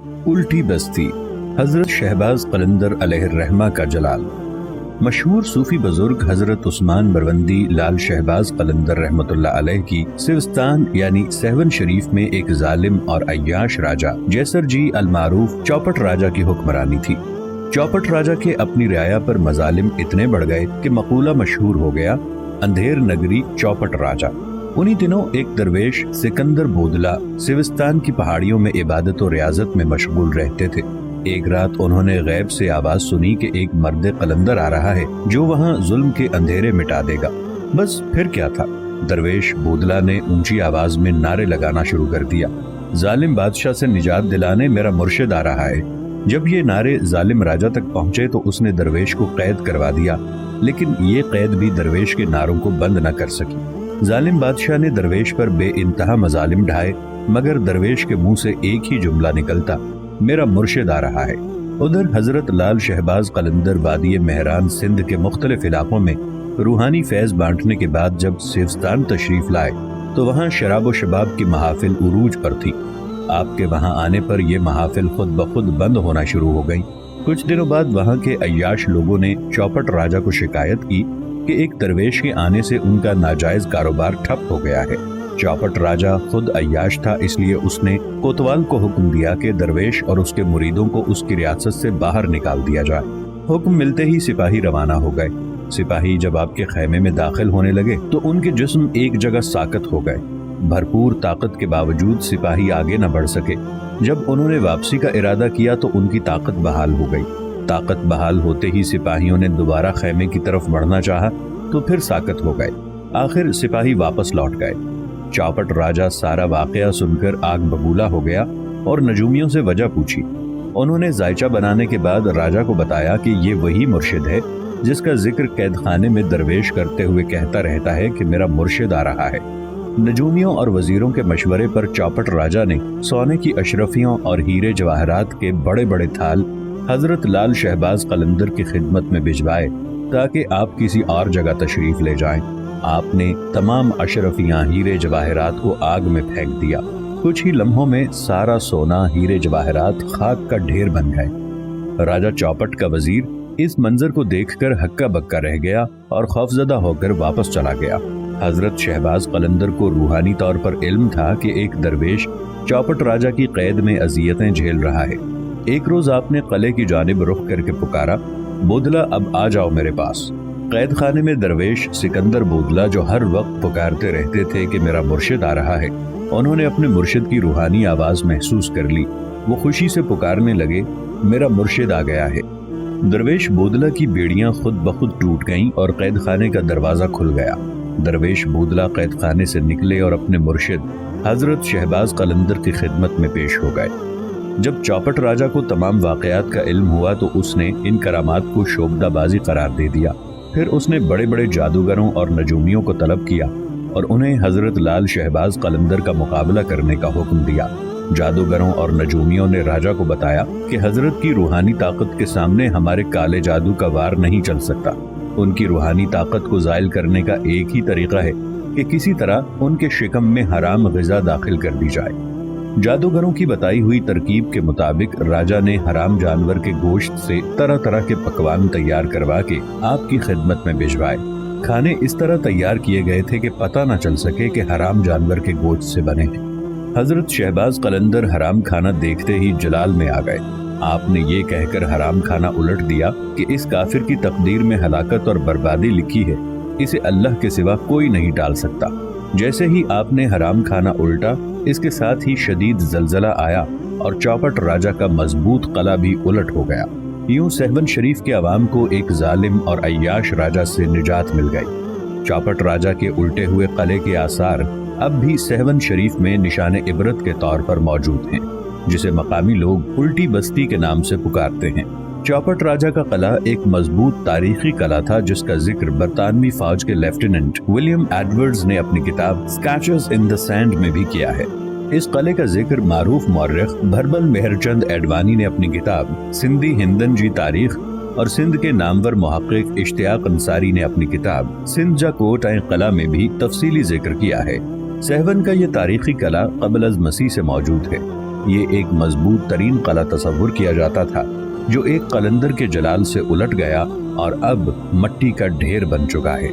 الٹی بستی، حضرت شہباز قلندر علیہ الرحمہ کا جلال۔ مشہور صوفی بزرگ حضرت عثمان بروندی لال شہباز قلندر رحمۃ اللہ علیہ کی سوستان یعنی سیون شریف میں ایک ظالم اور عیاش راجہ جیسر جی المعروف چوپٹ راجہ کی حکمرانی تھی۔ چوپٹ راجہ کے اپنی رعایا پر مظالم اتنے بڑھ گئے کہ مقولہ مشہور ہو گیا، اندھیر نگری چوپٹ راجہ۔ انہی دنوں ایک درویش سکندر بودلا سوستان کی پہاڑیوں میں عبادت و ریاضت میں مشغول رہتے تھے۔ ایک رات انہوں نے غیب سے آواز سنی کہ ایک مرد قلندر آ رہا ہے جو وہاں ظلم کے اندھیرے مٹا دے گا۔ بس پھر کیا تھا، درویش بودلا نے اونچی آواز میں نعرے لگانا شروع کر دیا، ظالم بادشاہ سے نجات دلانے میرا مرشد آ رہا ہے۔ جب یہ نعرے ظالم راجہ تک پہنچے تو اس نے درویش کو قید کروا دیا، لیکن یہ قید بھی درویش کے نعروں کو بند نہ کر سکی۔ ظالم بادشاہ نے درویش پر بے انتہا مظالم ڈھائے، مگر درویش کے منہ سے ایک ہی جملہ نکلتا، میرا مرشد آ رہا ہے۔ ادھر حضرت لال شہباز قلندر وادی مہران سندھ کے مختلف علاقوں میں روحانی فیض بانٹنے کے بعد جب سیوستان تشریف لائے تو وہاں شراب و شباب کی محافل عروج پر تھی۔ آپ کے وہاں آنے پر یہ محافل خود بخود بند ہونا شروع ہو گئیں۔ کچھ دنوں بعد وہاں کے عیاش لوگوں نے چوپٹ راجہ کو شکایت کی کہ ایک درویش کے آنے سے ان کا ناجائز کاروبار ٹھپ ہو گیا ہے۔ چوپٹ راجہ خود عیاش تھا، اس لیے اس نے کوتوال کو حکم دیا کہ درویش اور اس کے مریدوں کو اس کی ریاست سے باہر نکال دیا جائے۔ حکم ملتے ہی سپاہی روانہ ہو گئے۔ سپاہی جب آپ کے خیمے میں داخل ہونے لگے تو ان کے جسم ایک جگہ ساکت ہو گئے۔ بھرپور طاقت کے باوجود سپاہی آگے نہ بڑھ سکے۔ جب انہوں نے واپسی کا ارادہ کیا تو ان کی طاقت بحال ہو گئی۔ طاقت بحال ہوتے ہی سپاہیوں نے دوبارہ خیمے کی طرف بڑھنا چاہا تو پھر ساکت ہو گئے۔ آخر سپاہی واپس لوٹ گئے۔ چوپٹ راجہ سارا واقعہ سن کر آگ ببولا ہو گیا اور نجومیوں سے وجہ پوچھی۔ انہوں نے ذائچہ بنانے کے بعد راجہ کو بتایا کہ یہ وہی مرشد ہے جس کا ذکر قید خانے میں درویش کرتے ہوئے کہتا رہتا ہے کہ میرا مرشد آ رہا ہے۔ نجومیوں اور وزیروں کے مشورے پر چوپٹ راجہ نے سونے کی اشرفیوں اور ہیرے جواہرات کے بڑے بڑے تھال حضرت لال شہباز قلندر کی خدمت میں بھجوائے تاکہ آپ کسی اور جگہ تشریف لے جائیں۔ آپ نے تمام اشرفیاں ہیرے جواہرات کو آگ میں پھینک دیا۔ کچھ ہی لمحوں میں سارا سونا ہیرے جواہرات خاک کا ڈھیر بن گئے۔ راجہ چوپٹ کا وزیر اس منظر کو دیکھ کر ہکا بکا رہ گیا اور خوفزدہ ہو کر واپس چلا گیا۔ حضرت شہباز قلندر کو روحانی طور پر علم تھا کہ ایک درویش چوپٹ راجہ کی قید میں اذیتیں جھیل رہا ہے۔ ایک روز آپ نے قلعے کی جانب رخ کر کے پکارا، بودلا اب آ جاؤ میرے پاس۔ قید خانے میں درویش سکندر بودلا جو ہر وقت پکارتے رہتے تھے کہ میرا مرشد آ رہا ہے، انہوں نے اپنے مرشد کی روحانی آواز محسوس کر لی۔ وہ خوشی سے پکارنے لگے، میرا مرشد آ گیا ہے۔ درویش بودلا کی بیڑیاں خود بخود ٹوٹ گئیں اور قید خانے کا دروازہ کھل گیا۔ درویش بودلا قید خانے سے نکلے اور اپنے مرشد حضرت شہباز قلندر کی خدمت میں پیش ہو گئے۔ جب چوپٹ راجہ کو تمام واقعات کا علم ہوا تو اس نے ان کرامات کو شوبدہ بازی قرار دے دیا۔ پھر اس نے بڑے بڑے جادوگروں اور نجومیوں کو طلب کیا اور انہیں حضرت لال شہباز قلندر کا مقابلہ کرنے کا حکم دیا۔ جادوگروں اور نجومیوں نے راجہ کو بتایا کہ حضرت کی روحانی طاقت کے سامنے ہمارے کالے جادو کا وار نہیں چل سکتا۔ ان کی روحانی طاقت کو زائل کرنے کا ایک ہی طریقہ ہے کہ کسی طرح ان کے شکم میں حرام غذا داخل کر دی جائے۔ جادوگروں کی بتائی ہوئی ترکیب کے مطابق راجہ نے حرام جانور کے گوشت سے طرح طرح کے پکوان تیار کروا کے آپ کی خدمت میں بھجوائے۔ کھانے اس طرح تیار کیے گئے تھے کہ پتہ نہ چل سکے کہ حرام جانور کے گوشت سے بنے ہیں۔ حضرت شہباز قلندر حرام کھانا دیکھتے ہی جلال میں آ گئے۔ آپ نے یہ کہہ کر حرام کھانا الٹ دیا کہ اس کافر کی تقدیر میں ہلاکت اور بربادی لکھی ہے، اسے اللہ کے سوا کوئی نہیں ٹال سکتا۔ جیسے ہی آپ نے حرام کھانا الٹا، اس کے ساتھ ہی شدید زلزلہ آیا اور چوپٹ راجہ کا مضبوط قلعہ بھی الٹ ہو گیا۔ یوں سیون شریف کے عوام کو ایک ظالم اور عیاش راجہ سے نجات مل گئی۔ چوپٹ راجہ کے الٹے ہوئے قلعے کے آثار اب بھی سیون شریف میں نشان عبرت کے طور پر موجود ہیں، جسے مقامی لوگ الٹی بستی کے نام سے پکارتے ہیں۔ چوپٹ راجہ کا قلعہ ایک مضبوط تاریخی قلعہ تھا جس کا ذکر برطانوی فوج کے لیفٹیننٹ ولیم ایڈورڈز نے اپنی کتاب اسکیچز ان دی سینڈ میں بھی کیا ہے۔ اس قلعے کا ذکر معروف مورخ بھربل مہر چند ایڈوانی نے اپنی کتاب سندھی ہندن جی تاریخ اور سندھ کے نامور محقق اشتیاق انصاری نے اپنی کتاب سندھ جا کوٹ ائیں قلعہ میں بھی تفصیلی ذکر کیا ہے۔ سیون کا یہ تاریخی قلعہ قبل از مسیح سے موجود ہے۔ یہ ایک مضبوط ترین قلعہ تصور کیا جاتا تھا جو ایک قلندر کے جلال سے الٹ گیا اور اب مٹی کا ڈھیر بن چکا ہے۔